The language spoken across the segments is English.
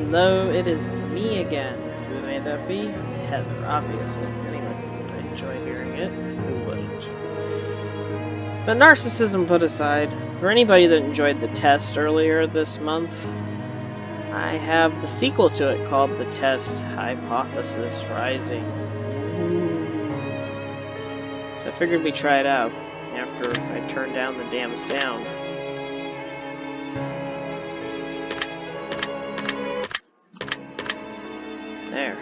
Hello, it is me again. Who may that be? Heather, obviously. Anyway, I enjoy hearing it. Who wouldn't? But narcissism put aside, for anybody that enjoyed the test earlier this month, I have the sequel to it called The Test Hypothesis Rising. So I figured we'd try it out after I turned down the damn sound. There.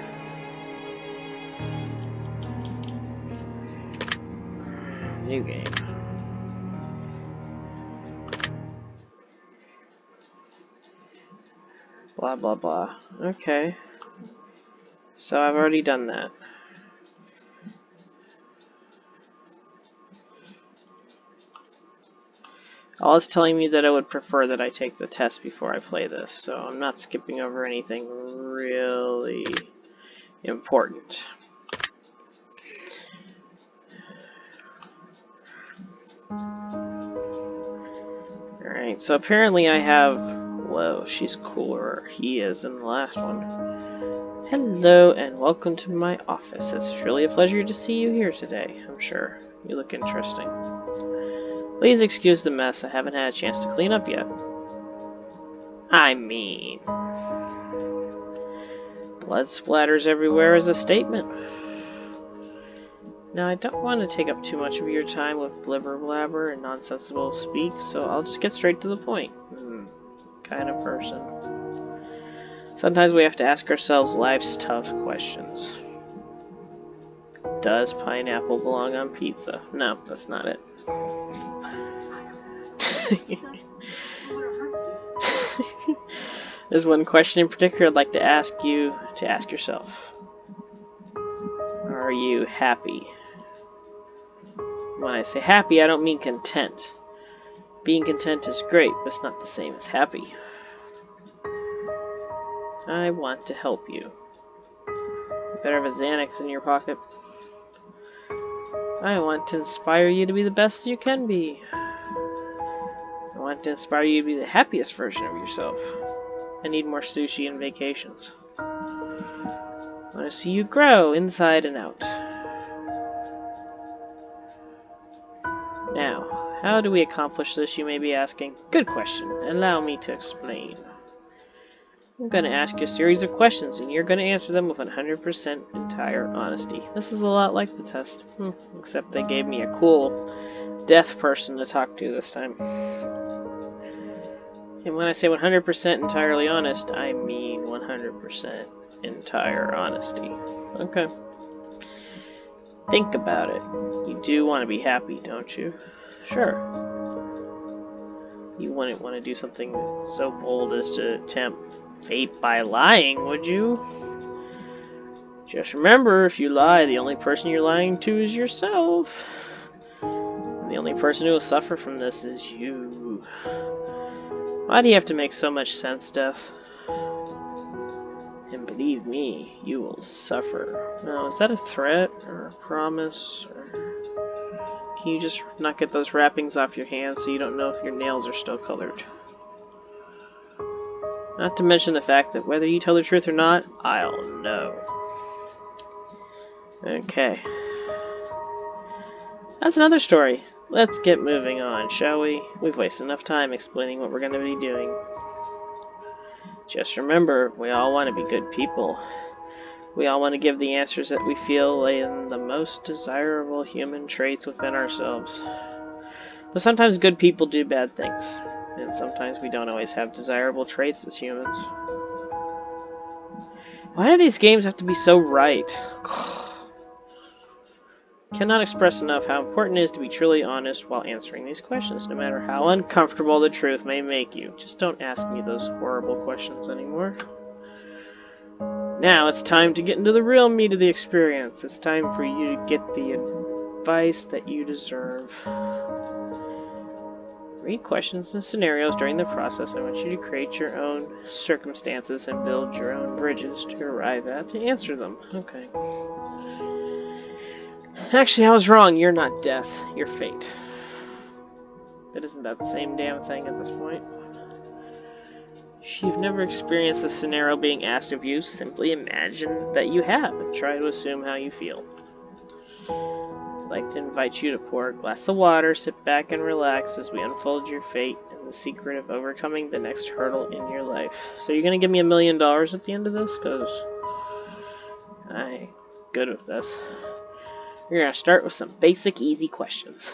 New game. Blah blah blah. Okay. So I've already done that. All is telling me that I would prefer that I take the test before I play this, so I'm not skipping over anything really important. Alright, so apparently I have... Whoa, she's cooler. He is in the last one. Hello, and welcome to my office. It's truly a pleasure to see you here today, I'm sure. You look interesting. Please excuse the mess. I haven't had a chance to clean up yet. I mean... blood splatters everywhere is a statement. Now, I don't want to take up too much of your time with blibber blabber and nonsensical speak, so I'll just get straight to the point. Kind of person. Sometimes we have to ask ourselves life's tough questions. Does pineapple belong on pizza? No, that's not it. There's one question in particular I'd like to ask you to ask yourself. Are you happy? When I say happy, I don't mean content. Being content is great, but it's not the same as happy. I want to help you. You better have a Xanax in your pocket. I want to inspire you to be the best you can be. I want to inspire you to be the happiest version of yourself. I need more sushi and vacations. I want to see you grow inside and out. Now, how do we accomplish this, you may be asking? Good question. Allow me to explain. I'm going to ask you a series of questions, and you're going to answer them with 100% entire honesty. This is a lot like the test, except they gave me a cool deaf person to talk to this time. And when I say 100% entirely honest, I mean 100% entire honesty. Okay. Think about it. You do want to be happy, don't you? Sure. You wouldn't want to do something so bold as to tempt fate by lying, would you? Just remember, if you lie, the only person you're lying to is yourself. And the only person who will suffer from this is you. Why do you have to make so much sense, Death? And believe me, you will suffer. Now, is that a threat or a promise? Or can you just not get those wrappings off your hands so you don't know if your nails are still colored? Not to mention the fact that whether you tell the truth or not, I'll know. Okay. That's another story. Let's get moving on, shall we? We've wasted enough time explaining what we're going to be doing. Just remember, we all want to be good people. We all want to give the answers that we feel lay in the most desirable human traits within ourselves. But sometimes good people do bad things. And sometimes we don't always have desirable traits as humans. Why do these games have to be so right? Cannot express enough how important it is to be truly honest while answering these questions, no matter how uncomfortable the truth may make you. Just don't ask me those horrible questions anymore. Now it's time to get into the real meat of the experience. It's time for you to get the advice that you deserve. Read questions and scenarios during the process. I want you to create your own circumstances and build your own bridges to arrive at to answer them. Okay. Actually, I was wrong. You're not death. You're fate. But isn't that the same damn thing at this point? If you've never experienced a scenario being asked of you, simply imagine that you have and try to assume how you feel. I'd like to invite you to pour a glass of water, sit back and relax as we unfold your fate and the secret of overcoming the next hurdle in your life. So you're going to give me $1 million at the end of this? Because I'm good with this. We're going to start with some basic, easy questions.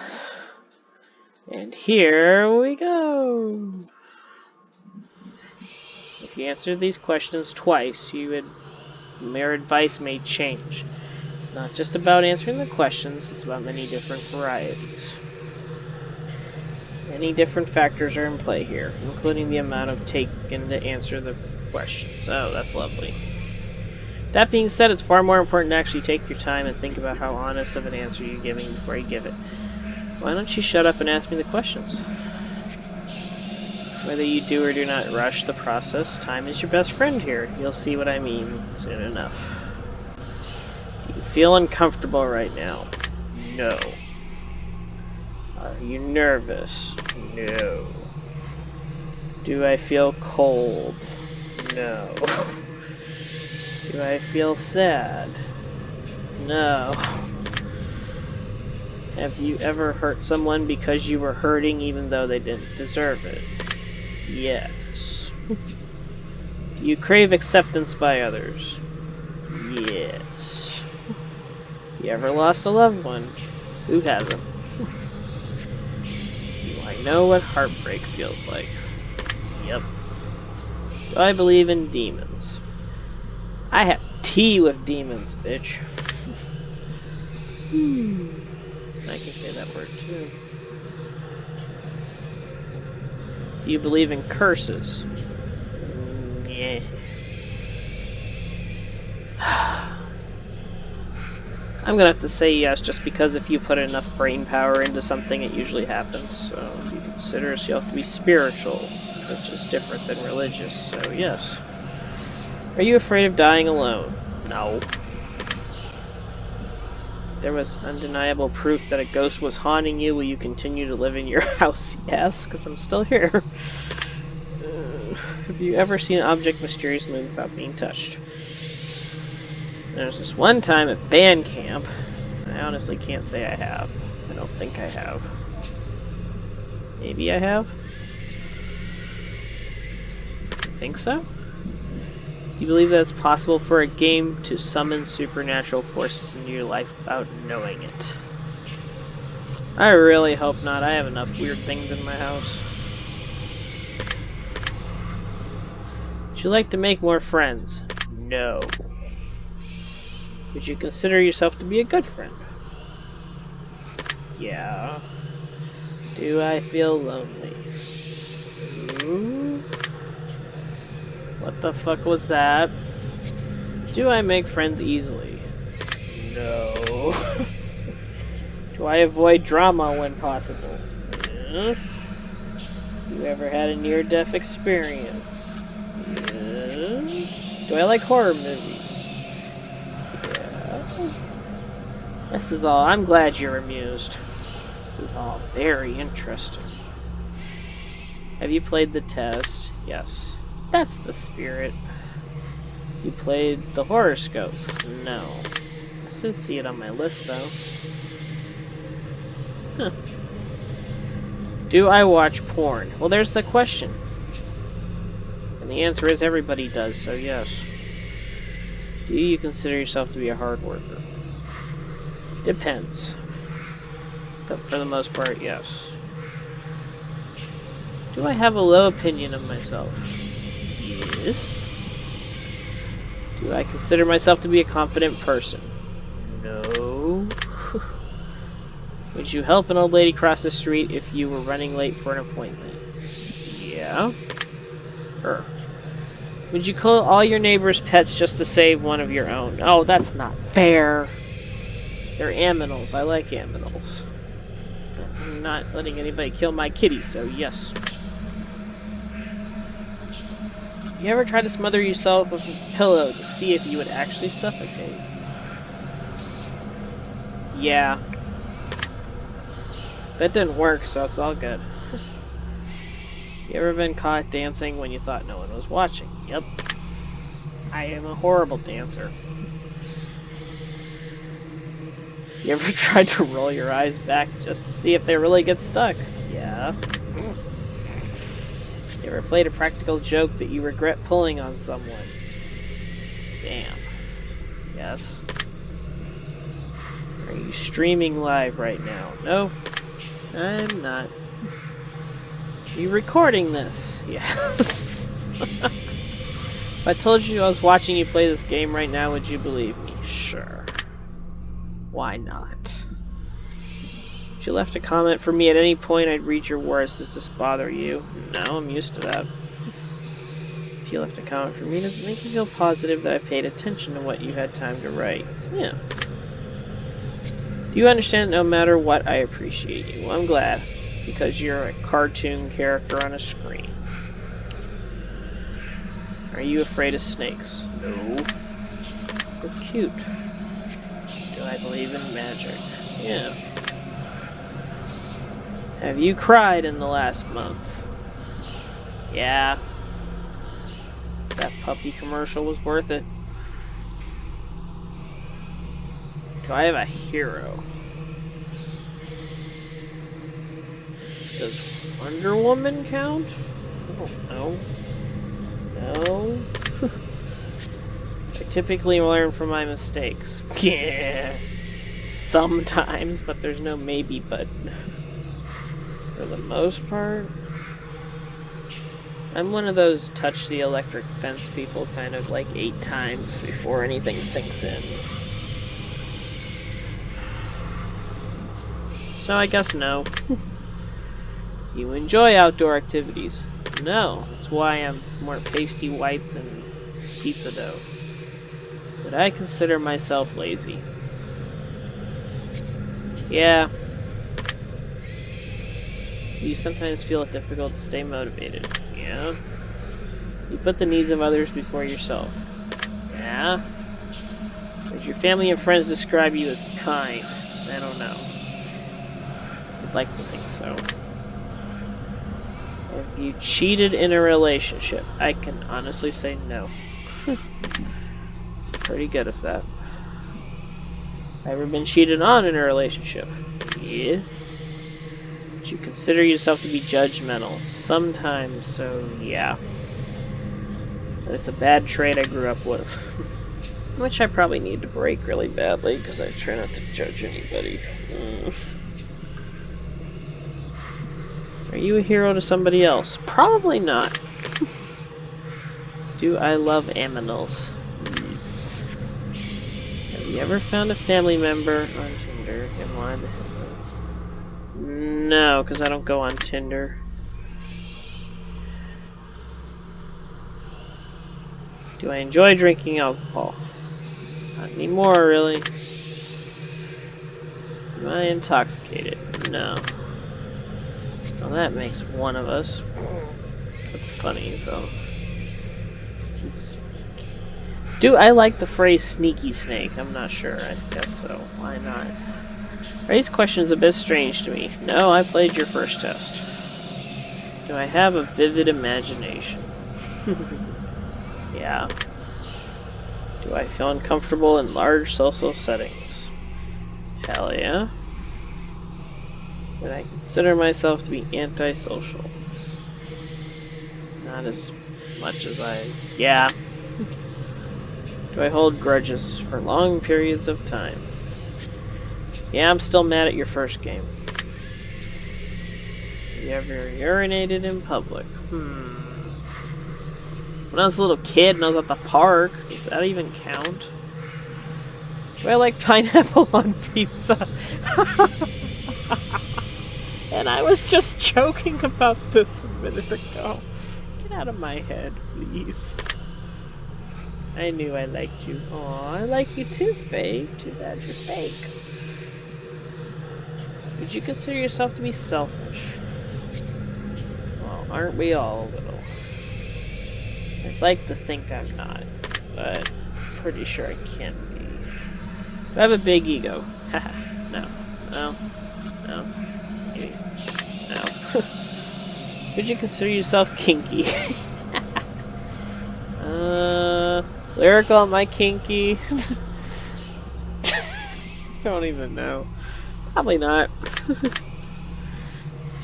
And here we go. If you answer these questions twice, your advice may change. It's not just about answering the questions, it's about many different varieties. Many different factors are in play here, including the amount of taken to answer the questions. Oh, that's lovely. That being said, it's far more important to actually take your time and think about how honest of an answer you're giving before you give it. Why don't you shut up and ask me the questions? Whether you do or do not rush the process, time is your best friend here. You'll see what I mean soon enough. Do you feel uncomfortable right now? No. Are you nervous? No. Do I feel cold? No. Do I feel sad? No. Have you ever hurt someone because you were hurting even though they didn't deserve it? Yes. Do you crave acceptance by others? Yes. You ever lost a loved one? Who hasn't? Do I know what heartbreak feels like? Yep. Do I believe in demons? I have tea with demons, bitch. I can say that word too. Do you believe in curses? Yeah. I'm gonna have to say yes, just because if you put enough brain power into something, it usually happens. So you consider yourself to be spiritual, which is different than religious, so yes. Are you afraid of dying alone? No. There was undeniable proof that a ghost was haunting you. Will you continue to live in your house? Yes, because I'm still here. Have you ever seen an object mysteriously move without being touched? There's this one time at band camp. I honestly can't say I have. I don't think I have. Maybe I have? You think so? You believe that it's possible for a game to summon supernatural forces into your life without knowing it? I really hope not. I have enough weird things in my house. Would you like to make more friends? No. Would you consider yourself to be a good friend? Yeah. Do I feel lonely? What the fuck was that? Do I make friends easily? No. Do I avoid drama when possible? Yes. You ever had a near-death experience? Yes. Do I like horror movies? Yeah. This is all. I'm glad you're amused. This is all very interesting. Have you played the test? Yes. That's the spirit. You played the horoscope? No. I should see it on my list, though. Huh. Do I watch porn? Well, there's the question. And the answer is everybody does, so yes. Do you consider yourself to be a hard worker? Depends. But for the most part, yes. Do I have a low opinion of myself? Yes. Do I consider myself to be a confident person? No. Would you help an old lady cross the street if you were running late for an appointment? Yeah. Would you kill all your neighbors' pets just to save one of your own? Oh, that's not fair. They're aminals. I like aminals. I'm not letting anybody kill my kitty, so yes. You ever try to smother yourself with a pillow to see if you would actually suffocate? Yeah. That didn't work, so it's all good. You ever been caught dancing when you thought no one was watching? Yep. I am a horrible dancer. You ever tried to roll your eyes back just to see if they really get stuck? Yeah. You ever played a practical joke that you regret pulling on someone? Damn. Yes. Are you streaming live right now? No, I'm not. Are you recording this? Yes. If I told you I was watching you play this game right now, would you believe me? Sure. Why not? If you left a comment for me at any point, I'd read your words. Does this bother you? No, I'm used to that. If you left a comment for me, does it make you feel positive that I paid attention to what you had time to write? Yeah. Do you understand? No matter what, I appreciate you. Well, I'm glad, because you're a cartoon character on a screen. Are you afraid of snakes? No. They're cute. Do I believe in magic? Yeah. Have you cried in the last month? Yeah. That puppy commercial was worth it. Do I have a hero? Does Wonder Woman count? I don't know. No. I typically learn from my mistakes. Yeah. Sometimes, but there's no maybe but. For the most part, I'm one of those touch the electric fence people kind of like 8 times before anything sinks in. So I guess no. You enjoy outdoor activities? No, that's why I'm more pasty white than pizza dough. But I consider myself lazy. Yeah. You sometimes feel it difficult to stay motivated. Yeah. You put the needs of others before yourself. Yeah. Does your family and friends describe you as kind? I don't know. I'd like to think so. Have you cheated in a relationship? I can honestly say no. Pretty good at that. Ever been cheated on in a relationship? Yeah. Would you consider yourself to be judgmental? Sometimes, so yeah. But it's a bad trait I grew up with. Which I probably need to break really badly, because I try not to judge anybody. Are you a hero to somebody else? Probably not. Do I love aminals? Yes. Have you ever found a family member on Tinder and wanted to help them? No, because I don't go on Tinder. Do I enjoy drinking alcohol? Not anymore, really. Am I intoxicated? No. Well, that makes one of us. That's funny, so. Do I like the phrase sneaky snake? I'm not sure. I guess so. Why not? Are these questions a bit strange to me? No, I played your first test. Do I have a vivid imagination? Yeah. Do I feel uncomfortable in large social settings? Hell yeah. Would I consider myself to be antisocial? Not as much as I... Yeah. Do I hold grudges for long periods of time? Yeah, I'm still mad at your first game. Have you ever urinated in public? When I was a little kid and I was at the park, does that even count? Do I like pineapple on pizza? And I was just joking about this a minute ago. Get out of my head, please. I knew I liked you. Aw, I like you too, Faye. Too bad you're fake. Would you consider yourself to be selfish? Well, aren't we all a little? I'd like to think I'm not, but I'm pretty sure I can be. Do I have a big ego? Haha, no. No. No. Maybe. No. Would you consider yourself kinky? Lyrical, am I kinky? Don't even know. Probably not. Do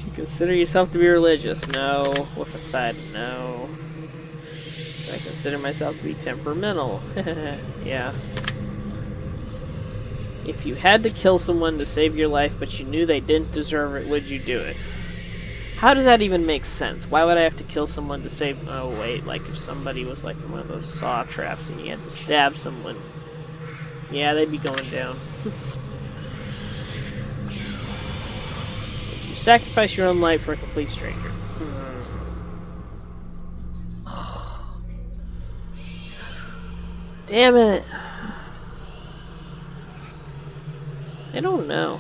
you consider yourself to be religious? No. With a side, no. Do I consider myself to be temperamental? Yeah. If you had to kill someone to save your life, but you knew they didn't deserve it, would you do it? How does that even make sense? Why would I have to kill someone to save... Oh, wait, like if somebody was like in one of those saw traps and you had to stab someone. Yeah, they'd be going down. Would you sacrifice your own life for a complete stranger? Damn it. I don't know.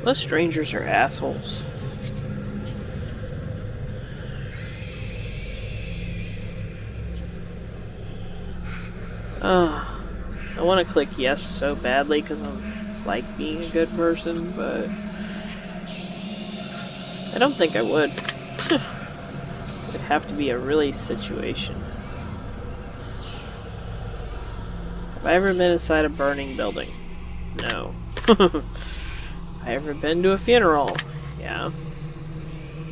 Most strangers are assholes. I want to click yes so badly because I'm like being a good person, but I don't think I would. It'd have to be a really situation. Have I ever been inside a burning building? No. Have I ever been to a funeral? Yeah.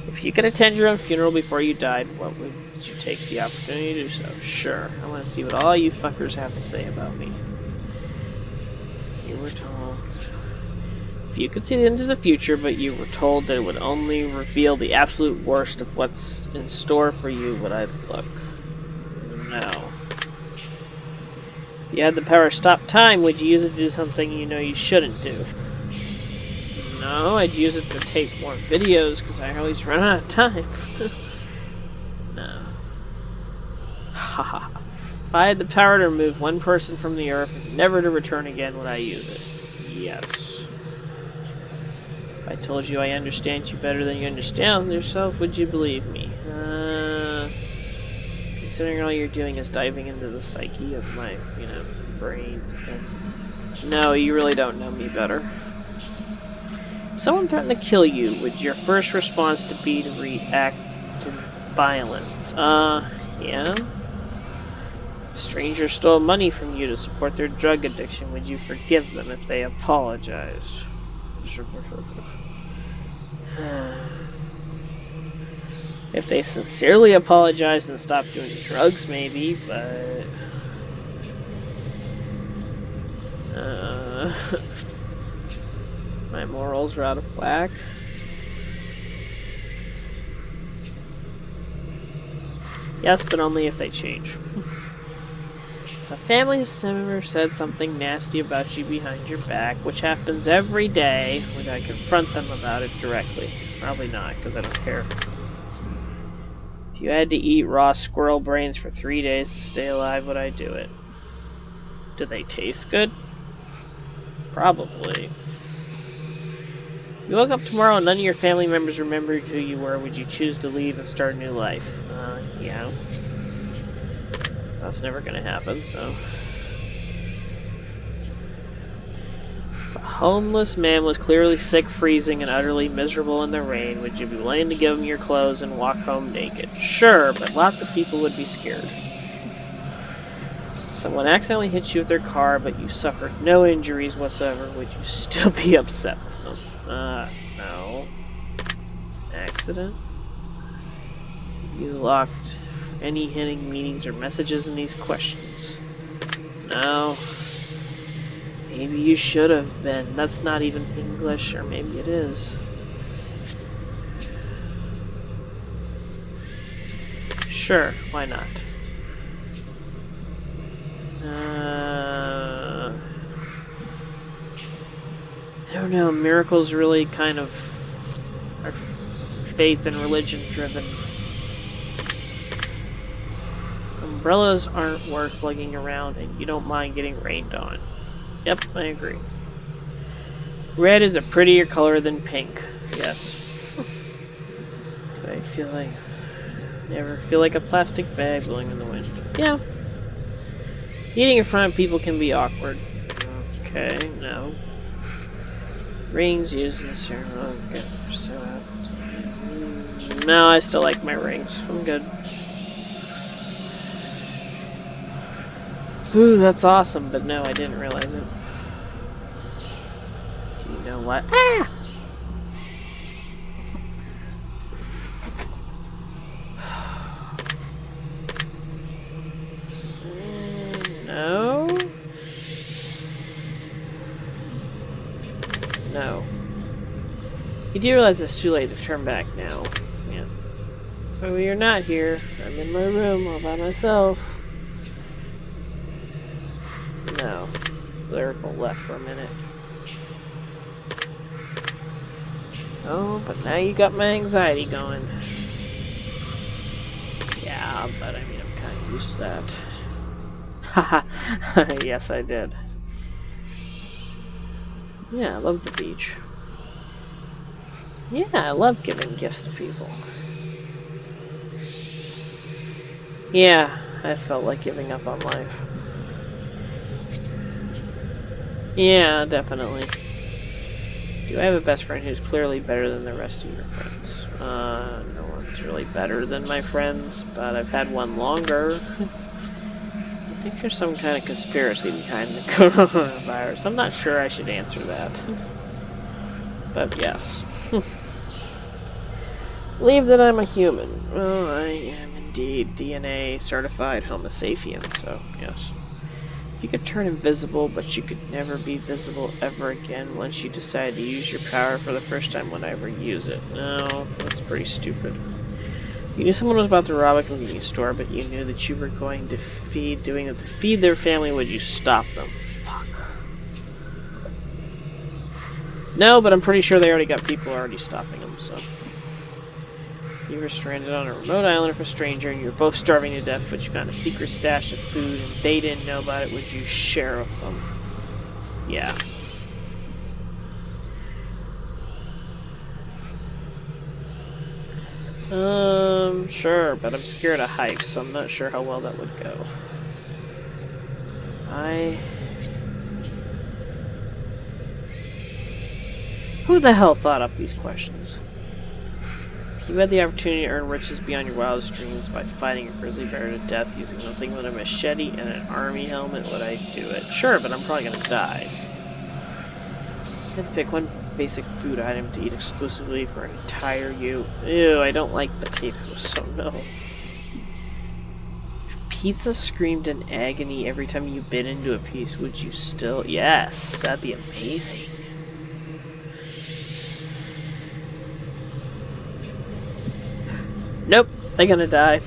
If you could attend your own funeral before you died, what would you take the opportunity to do so? Sure. I want to see what all you fuckers have to say about me. You were told... If you could see into the future, but you were told that it would only reveal the absolute worst of what's in store for you, would I look? No. If you had the power to stop time, would you use it to do something you know you shouldn't do? No, I'd use it to tape more videos, because I always run out of time. No. Haha. If I had the power to remove one person from the earth, never to return again, would I use it? Yes. If I told you I understand you better than you understand yourself, would you believe me? Considering all you're doing is diving into the psyche of my, brain. No, you really don't know me better. If someone threatened to kill you, would your first response be to react to violence? Yeah. If a stranger stole money from you to support their drug addiction, would you forgive them if they apologized? If they sincerely apologized and stopped doing drugs, maybe, but... my morals are out of whack. Yes, but only if they change. If a family member said something nasty about you behind your back, which happens every day, would I confront them about it directly? Probably not, because I don't care. If you had to eat raw squirrel brains for 3 days to stay alive, would I do it? Do they taste good? Probably. If you woke up tomorrow and none of your family members remembered who you were, would you choose to leave and start a new life? Yeah. That's never gonna happen, so... If a homeless man was clearly sick, freezing, and utterly miserable in the rain, would you be willing to give him your clothes and walk home naked? Sure, but lots of people would be scared. Someone accidentally hit you with their car, but you suffered no injuries whatsoever, would you still be upset with them? No. Accident? You locked any hidden meanings or messages in these questions? No. Maybe you should have been. That's not even English, or maybe it is. Sure, why not? I don't know, miracles really kind of are faith and religion driven. Umbrellas aren't worth lugging around, and you don't mind getting rained on. Yep, I agree. Red is a prettier color than pink. Yes. Do I feel like... Never feel like a plastic bag blowing in the wind. Yeah. Eating in front of people can be awkward. Okay, no. Rings used in the ceremony. Okay, so happy. No, I still like my rings. I'm good. Ooh, that's awesome, but no, I didn't realize it. Do you know what? Ah! No. No. You do realize it's too late to turn back now. Yeah. Oh, you're not here. I'm in my room all by myself. No. Lyrical left for a minute. Oh, but now you got my anxiety going. Yeah, but I mean, I'm kind of used to that. Haha. Yes, I did. Yeah, I love the beach. Yeah, I love giving gifts to people. Yeah, I felt like giving up on life. Yeah, definitely. Do I have a best friend who's clearly better than the rest of your friends? No one's really better than my friends, but I've had one longer. I think there's some kind of conspiracy behind the coronavirus. I'm not sure I should answer that. But yes. Believe that I'm a human. Well, I am indeed DNA certified Homo sapien, so yes. You could turn invisible, but you could never be visible ever again once you decide to use your power for the first time. Would I ever use it? No, that's pretty stupid. You knew someone was about to rob a convenience store, but you knew that you were going to doing it to feed their family. Would you stop them? Fuck. No, but I'm pretty sure they already got people already stopping them, so. You were stranded on a remote island with a stranger, and you were both starving to death, but you found a secret stash of food, and they didn't know about it. Would you share with them? Yeah. Sure, but I'm scared of heights, so I'm not sure how well that would go. Who the hell thought up these questions? If you had the opportunity to earn riches beyond your wildest dreams by fighting a grizzly bear to death using nothing but a machete and an army helmet, would I do it? Sure, but I'm probably gonna die. So. I had to pick one basic food item to eat exclusively for an entire you. Ew, I don't like potatoes, so no. If pizza screamed in agony every time you bit into a piece, would you still? Yes, that'd be amazing. Nope, they're gonna die.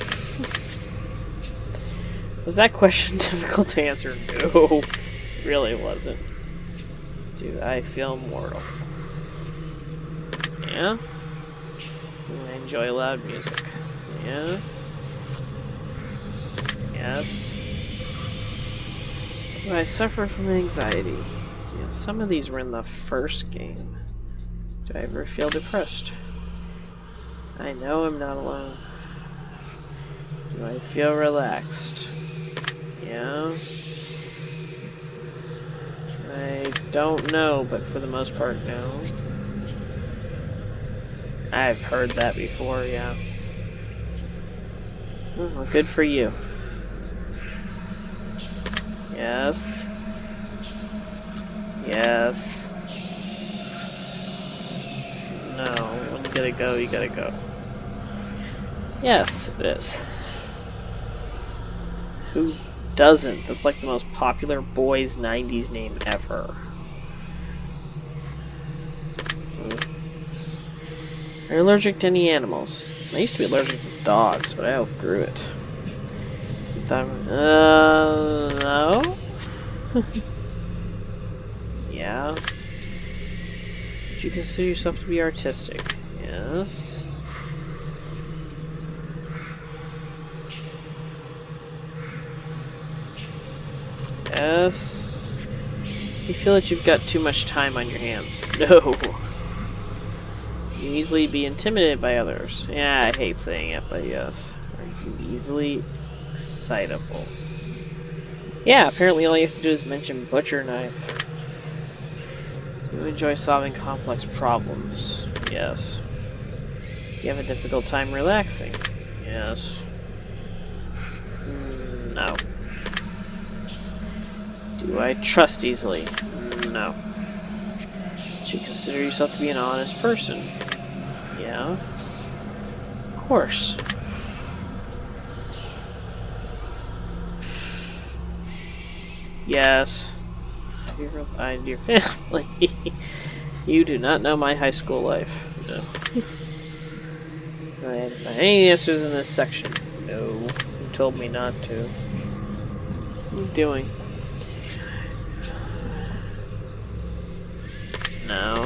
Was that question difficult to answer? No, it really wasn't. Do I feel mortal? Yeah. I enjoy loud music. Yeah. Yes. Do I suffer from anxiety? Yeah, some of these were in the first game. Do I ever feel depressed? I know I'm not alone. Do I feel relaxed? Yeah. I don't know, but for the most part, no. I've heard that before, yeah. Well, good for you. Yes. Yes. No, when you gotta go, you gotta go. Yes, it is. Who doesn't? That's like the most popular boys' 90s name ever. Are you allergic to any animals? I used to be allergic to dogs, but I outgrew it. No? Yeah. Would you consider yourself to be artistic? Yes. Yes. You feel that you've got too much time on your hands? No. You easily be intimidated by others. Yeah, I hate saying it, but yes. Are you easily excitable? Yeah, apparently all you have to do is mention butcher knife. Do You enjoy solving complex problems. Yes. You have a difficult time relaxing. Yes. No. Do I trust easily? No. Do you consider yourself to be an honest person? Yeah. Of course. Yes. Have you real kind to your family? You do not know my high school life. No. I had any answers in this section. No. You told me not to. What are you doing? No.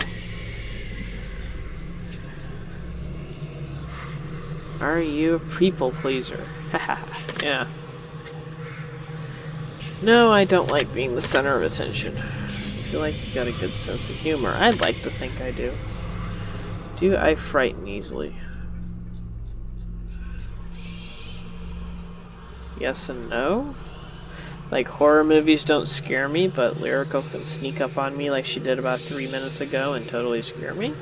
Are you a people pleaser? Haha. Yeah. No, I don't like being the center of attention. I feel like you got a good sense of humor. I'd like to think I do. Do I frighten easily? Yes and no? Like, horror movies don't scare me, but Lyrical can sneak up on me like she did about 3 minutes ago and totally scare me?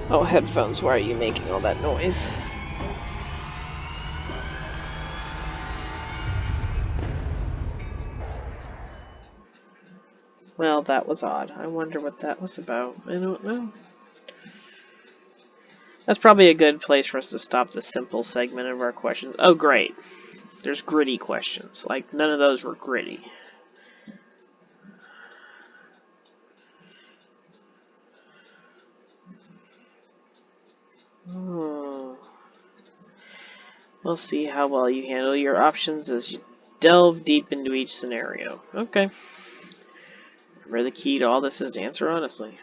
Oh, headphones, why are you making all that noise? Well, that was odd. I wonder what that was about. I don't know. That's probably a good place for us to stop the simple segment of our questions. Oh, great. There's gritty questions. Like, none of those were gritty. Oh. We'll see how well you handle your options as you delve deep into each scenario. Okay. Remember, the key to all this is to answer honestly.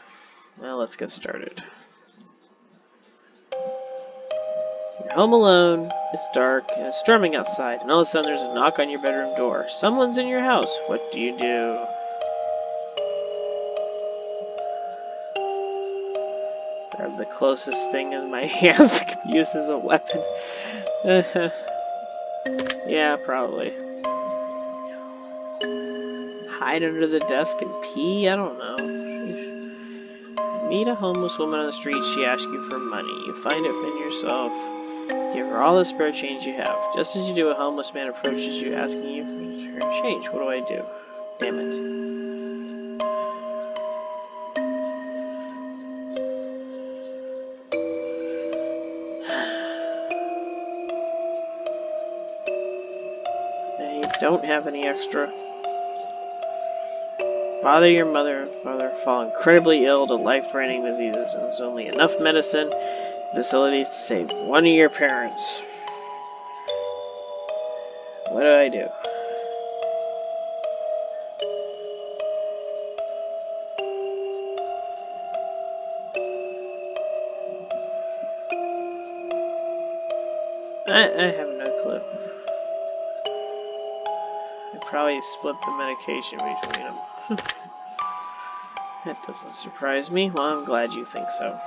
Well, let's get started. You're home alone, it's dark, and it's storming outside, and all of a sudden there's a knock on your bedroom door. Someone's in your house. What do you do? Grab the closest thing in my hands I could use as a weapon. Yeah, probably. Hide under the desk and pee? I don't know. Meet a homeless woman on the street. She asks you for money. You find it within yourself. Give her all the spare change you have. Just as you do, a homeless man approaches you asking you for change. What do I do? Damn it. I don't have any extra. Father, your mother and father fall incredibly ill to life-threatening diseases, and there's only enough medicine facilities to save one of your parents. What do I do? I have no clue. I probably split the medication between them. That doesn't surprise me. Well, I'm glad you think so.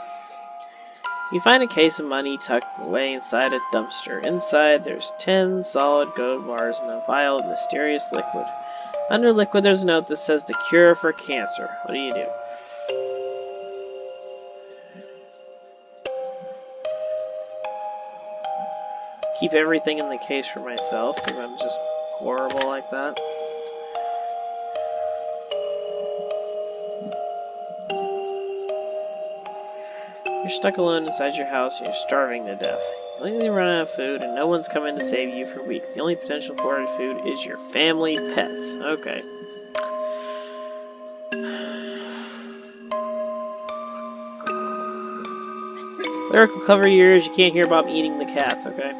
You find a case of money tucked away inside a dumpster. Inside, there's 10 solid gold bars and a vial of mysterious liquid. Under liquid, there's a note that says the cure for cancer. What do you do? Keep everything in the case for myself, because I'm just horrible like that. You're stuck alone inside your house and you're starving to death. You completely run out of food and no one's coming to save you for weeks. The only potential ported food is your family pets. Okay. Lyric will cover your ears. You can't hear Bob eating the cats, okay?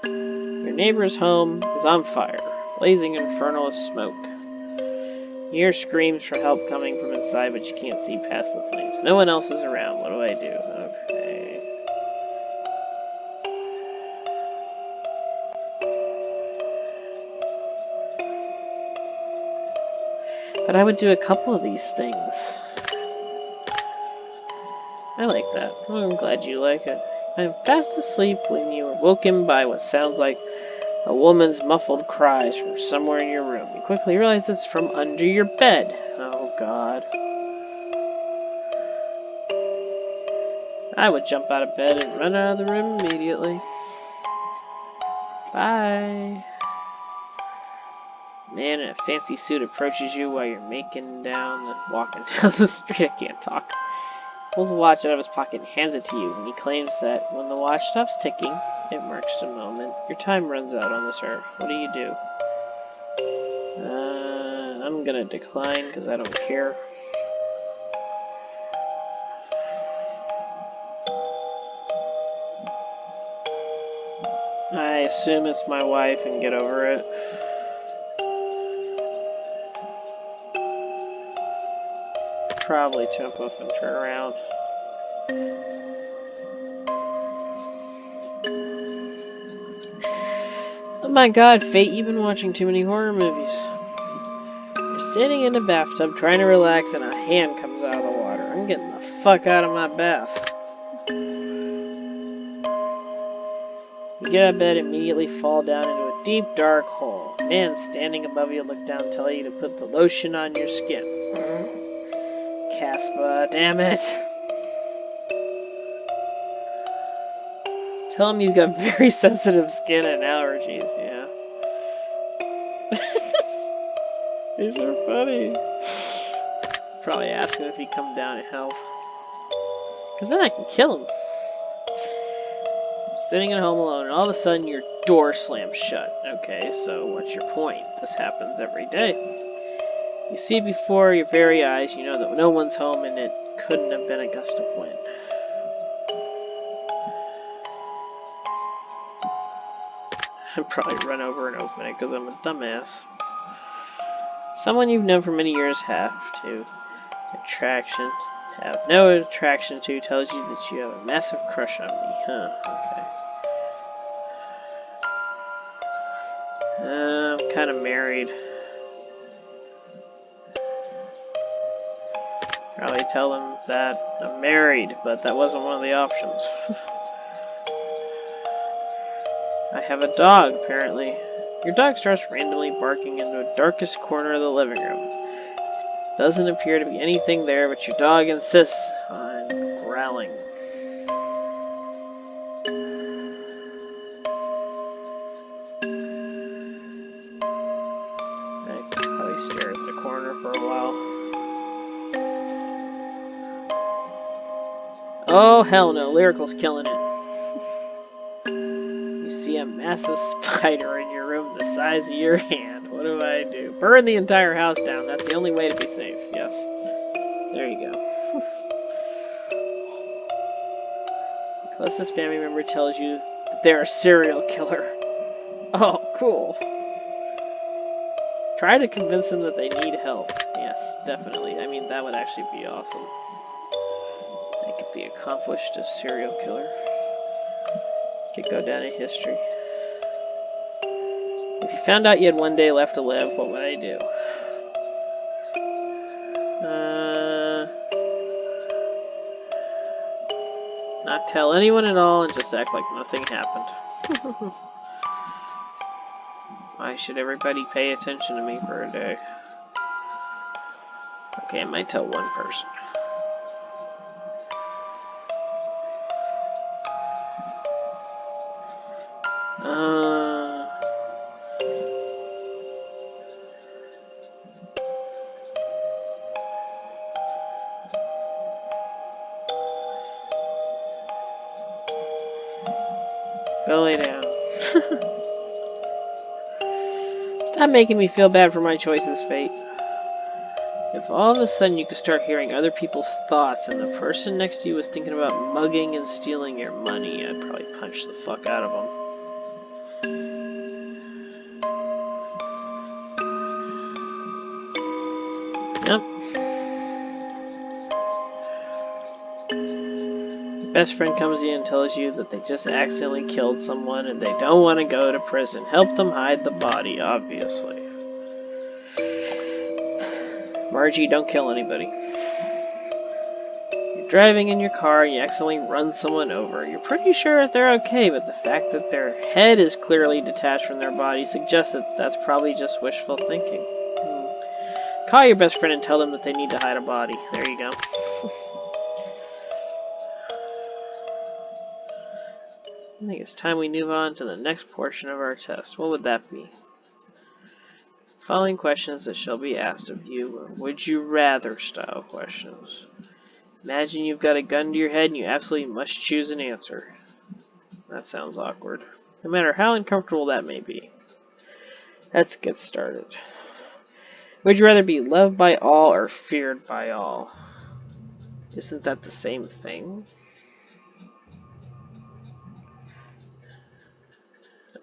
Your neighbor's home is on fire, blazing inferno of smoke. You hear screams for help coming from inside, but you can't see past the flames. No one else is around. What do I do? Okay. But I would do a couple of these things. I like that. Well, I'm glad you like it. I'm fast asleep when you are woken by what sounds like a woman's muffled cries from somewhere in your room. You quickly realize it's from under your bed. Oh, God. I would jump out of bed and run out of the room immediately. Bye. Man in a fancy suit approaches you while you're walking down the street. I can't talk. Pulls a watch out of his pocket and hands it to you, and he claims that when the watch stops ticking, it marks the moment your time runs out on this earth. What do you do? I'm gonna decline because I don't care. I assume it's my wife and get over it. Probably jump up and turn around. Oh my god, Fate, you've been watching too many horror movies. You're sitting in the bathtub trying to relax and a hand comes out of the water. I'm getting the fuck out of my bath. You get out of bed and immediately fall down into a deep, dark hole. A man standing above you look down telling you to put the lotion on your skin. Caspa, damn it. Tell him you've got very sensitive skin and allergies, yeah. These are funny. Probably ask him if he come down to help. Because then I can kill him. I'm sitting at home alone and all of a sudden your door slams shut. Okay, so what's your point? This happens every day. You see it before your very eyes, you know that no one's home and it couldn't have been a gust of wind. I'd probably run over and open it because I'm a dumbass. Someone you've known for many years have no attraction to tells you that you have a massive crush on me. Huh, okay. I'm kind of married. Probably tell them that I'm married, but that wasn't one of the options. I have a dog, apparently. Your dog starts randomly barking into the darkest corner of the living room. Doesn't appear to be anything there, but your dog insists on growling. I could probably stare at the corner for a while. Oh, hell no. Lyrical's killing it. You see a massive spider in your room the size of your hand. What do I do? Burn the entire house down. That's the only way to be safe. Yes. There you go. The closest family member tells you that they're a serial killer. Oh, cool. Try to convince them that they need help. Yes, definitely. I mean, that would actually be awesome. I could be accomplished as serial killer. Could go down in history. If you found out you had one day left to live, what would I do? Not tell anyone at all and just act like nothing happened. Why should everybody pay attention to me for a day? Okay, I might tell one person. Go lay down. Stop making me feel bad for my choices, Fate. If all of a sudden you could start hearing other people's thoughts and the person next to you was thinking about mugging and stealing your money, I'd probably punch the fuck out of them. Yep. Your best friend comes in and tells you that they just accidentally killed someone and they don't want to go to prison. Help them hide the body, obviously. Margie, don't kill anybody. You're Driving in your car and you accidentally run someone over. You're pretty sure they're okay, but the fact that their head is clearly detached from their body suggests that that's probably just wishful thinking. Call your best friend and tell them that they need to hide a body. There you go. I think it's time we move on to the next portion of our test. What would that be? Following questions that shall be asked of you are would you rather style questions. Imagine you've got a gun to your head and you absolutely must choose an answer. That sounds awkward. No matter how uncomfortable that may be. Let's get started. Would you rather be loved by all or feared by all? Isn't that the same thing?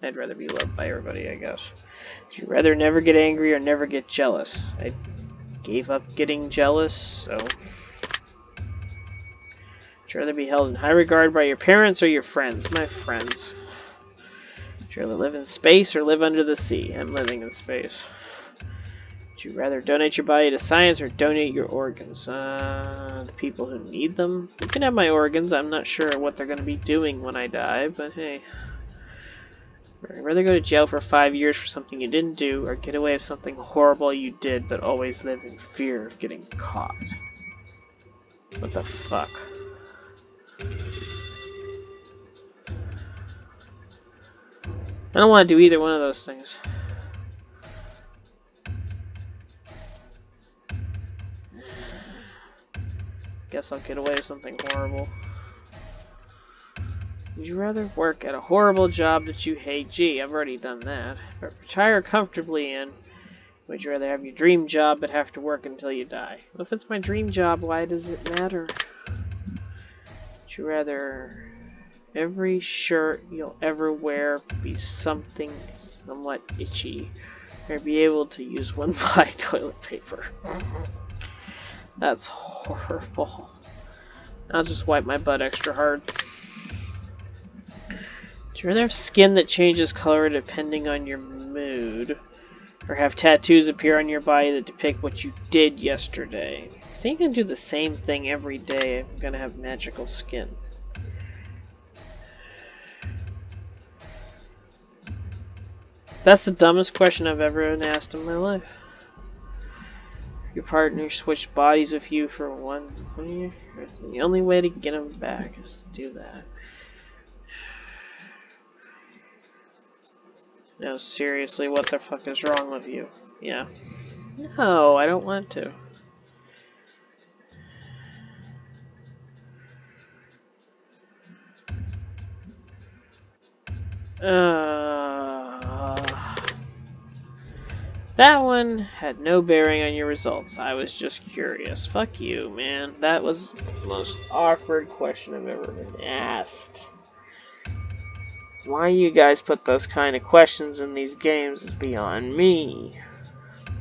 I'd rather be loved by everybody, I guess. Would you rather never get angry or never get jealous? I gave up getting jealous, so... Would you rather be held in high regard by your parents or your friends? My friends. Would you rather live in space or live under the sea? I'm living in space. Would you rather donate your body to science or donate your organs? To people who need them? You can have my organs. I'm not sure what they're going to be doing when I die, but hey. I'd rather go to jail for 5 years for something you didn't do, or get away with something horrible you did, but always live in fear of getting caught. What the fuck? I don't want to do either one of those things. Guess I'll get away with something horrible. Would you rather work at a horrible job that you hate? Gee, I've already done that. But retire comfortably in. Would you rather have your dream job but have to work until you die? Well, if it's my dream job, why does it matter? Would you rather every shirt you'll ever wear be something somewhat itchy, or be able to use one ply toilet paper? That's horrible. I'll just wipe my butt extra hard. Would you rather have skin that changes color depending on your mood, or have tattoos appear on your body that depict what you did yesterday? So you can do the same thing every day. I'm gonna have magical skin. That's the dumbest question I've ever been asked in my life. Your partner switched bodies with you for 1 year. The only way to get them back is to do that. No, seriously, what the fuck is wrong with you? Yeah. No, I don't want to. That one had no bearing on your results. I was just curious. Fuck you, man. That was the most awkward question I've ever been asked. Why you guys put those kind of questions in these games is beyond me. I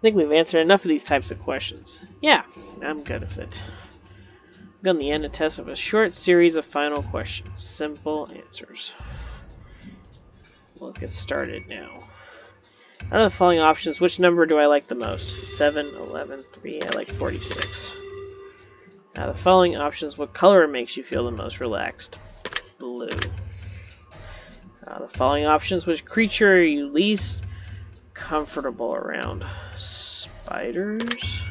think we've answered enough of these types of questions. Yeah, I'm good with it. I'm going to end a test of a short series of final questions. Simple answers. We'll get started now. Out of the following options, which number do I like the most? 7, 11, 3, I like 46. Out of the following options, what color makes you feel the most relaxed? Blue. Out of the following options, which creature are you least comfortable around? Spiders.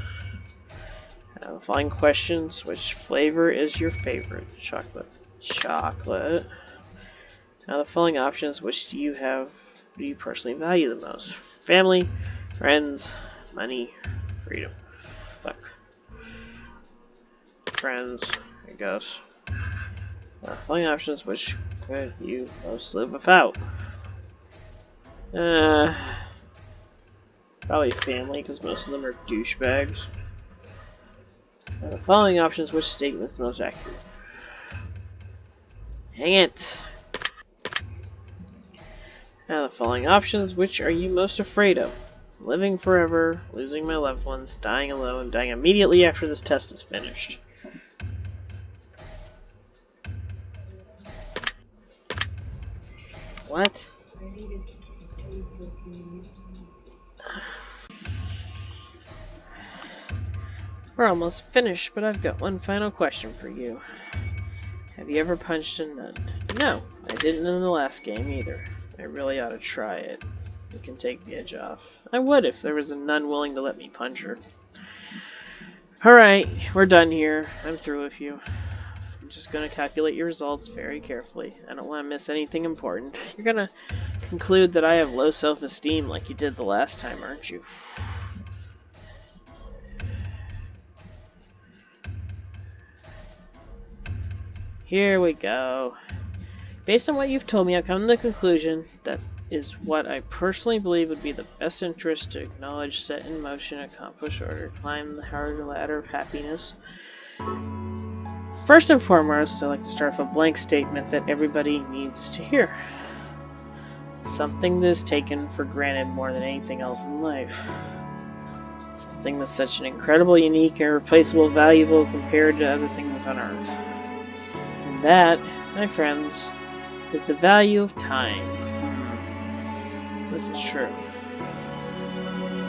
Out of the following questions, which flavor is your favorite? Chocolate. Chocolate. Out of the following options, which do you personally value the most? Family, friends, money, freedom. Fuck. Friends, I guess. Following options, which could you most live without? Probably family, because most of them are douchebags. The following options, which statement is most accurate? Hang it! Now the following options, which are you most afraid of? Living forever, losing my loved ones, dying alone, dying immediately after this test is finished. What? We're almost finished, but I've got one final question for you. Have you ever punched a nun? No, I didn't in the last game either. I really ought to try it. It can take the edge off. I would if there was a nun willing to let me punch her. Alright, we're done here. I'm through with you. I'm just going to calculate your results very carefully. I don't want to miss anything important. You're going to conclude that I have low self-esteem like you did the last time, aren't you? Here we go. Based on what you've told me, I've come to the conclusion that is what I personally believe would be the best interest to acknowledge, set in motion, accomplish, or climb the hard ladder of happiness. First and foremost, I'd like to start with a blank statement that everybody needs to hear. Something that is taken for granted more than anything else in life. Something that's such an incredible, unique, irreplaceable, valuable compared to other things on Earth. And that, my friends, is the value of time. This is true.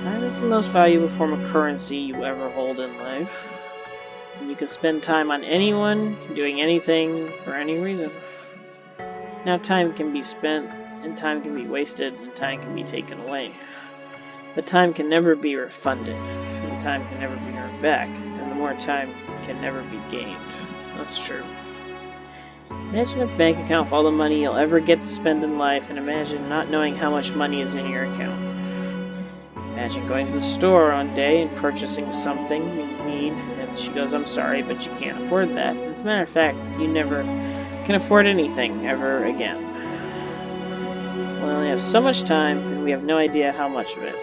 Time is the most valuable form of currency you ever hold in life. And you can spend time on anyone, doing anything, for any reason. Now time can be spent, and time can be wasted, and time can be taken away. But time can never be refunded, and time can never be earned back, and the more time can never be gained. That's true. Imagine a bank account with all the money you'll ever get to spend in life, and imagine not knowing how much money is in your account. Imagine going to the store one day and purchasing something you need, and she goes, "I'm sorry, but you can't afford that." As a matter of fact, you never can afford anything ever again. We only have so much time, and we have no idea how much of it.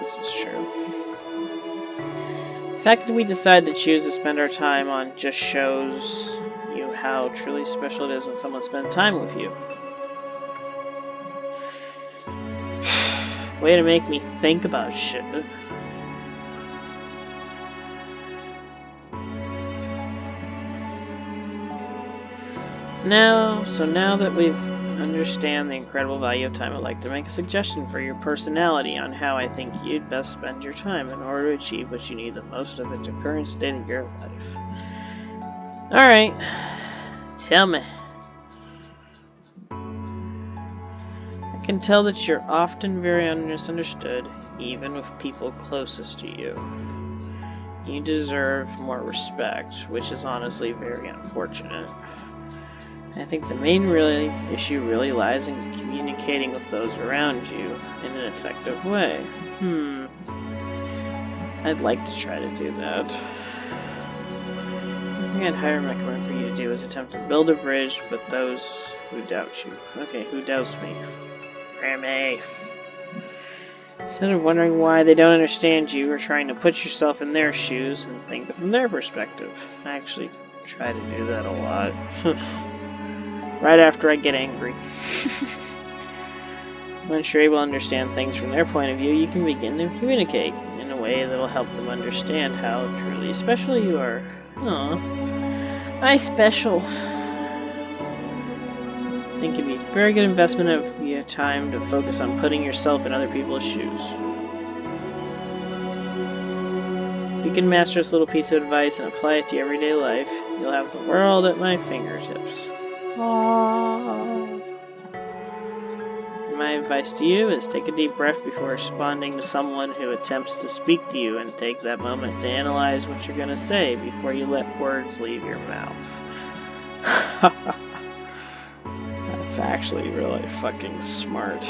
This is true. The fact that we decide to choose to spend our time on just shows you how truly special it is when someone spends time with you. Way to make me think about shit. Now that we've understand the incredible value of time, I'd like to make a suggestion for your personality on how I think you'd best spend your time in order to achieve what you need the most of at the current state of your life. Alright, tell me. I can tell that you're often very misunderstood, even with people closest to you. You deserve more respect, which is honestly very unfortunate. I think the main issue really lies in communicating with those around you in an effective way. I'd like to try to do that. The thing I'd highly recommend for you to do is attempt to build a bridge with those who doubt you. Okay, who doubts me? Remy. Instead of wondering why they don't understand you or trying to put yourself in their shoes and think from their perspective. I actually try to do that a lot. Right after I get angry. Once you're able to understand things from their point of view, you can begin to communicate in a way that will help them understand how truly special you are. Aw, I special. I think it'd be a very good investment of your time to focus on putting yourself in other people's shoes. If you can master this little piece of advice and apply it to your everyday life, you'll have the world at my fingertips. Aww. My advice to you is take a deep breath before responding to someone who attempts to speak to you, and take that moment to analyze what you're going to say before you let words leave your mouth. That's actually really fucking smart.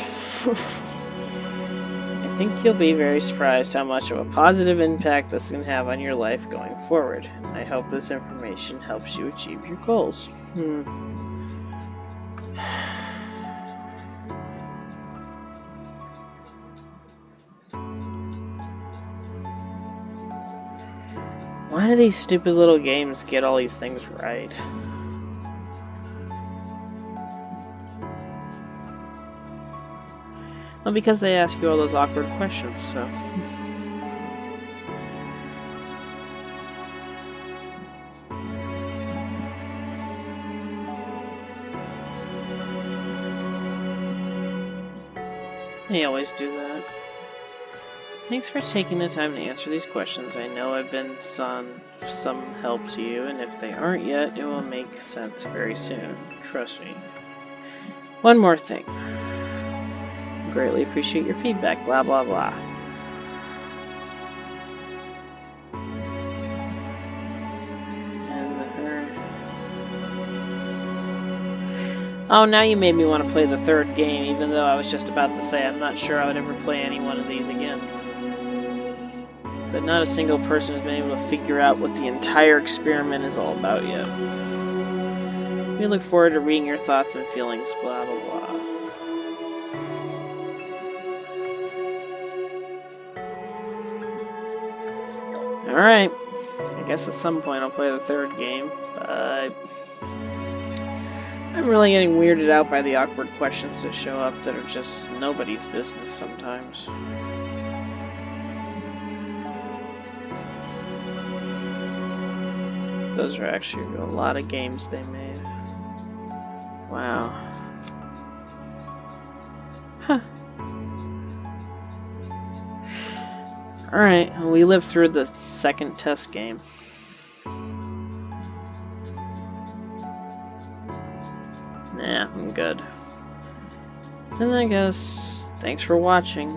I think you'll be very surprised how much of a positive impact this can have on your life going forward. I hope this information helps you achieve your goals. Why do these stupid little games get all these things right? Well, because they ask you all those awkward questions, so... They always do that. Thanks for taking the time to answer these questions. I know I've been some help to you, and if they aren't yet, it will make sense very soon. Trust me. One more thing. Greatly appreciate your feedback, blah blah blah. Oh, now you made me want to play the third game, even though I was just about to say I'm not sure I would ever play any one of these again. But not a single person has been able to figure out what the entire experiment is all about yet. We look forward to reading your thoughts and feelings, blah blah blah. Alright, I guess at some point I'll play the third game, but I'm really getting weirded out by the awkward questions that show up that are just nobody's business sometimes. Those are actually a lot of games they made. Wow. Huh. Alright, we lived through the second test game. Nah, I'm good. And I guess, thanks for watching.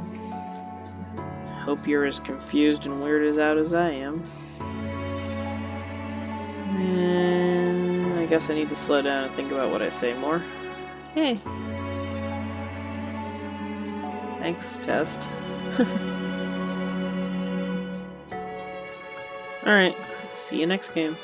Hope you're as confused and weirded out as I am. And I guess I need to slow down and think about what I say more. Hey. Thanks, test. Alright, see you next game.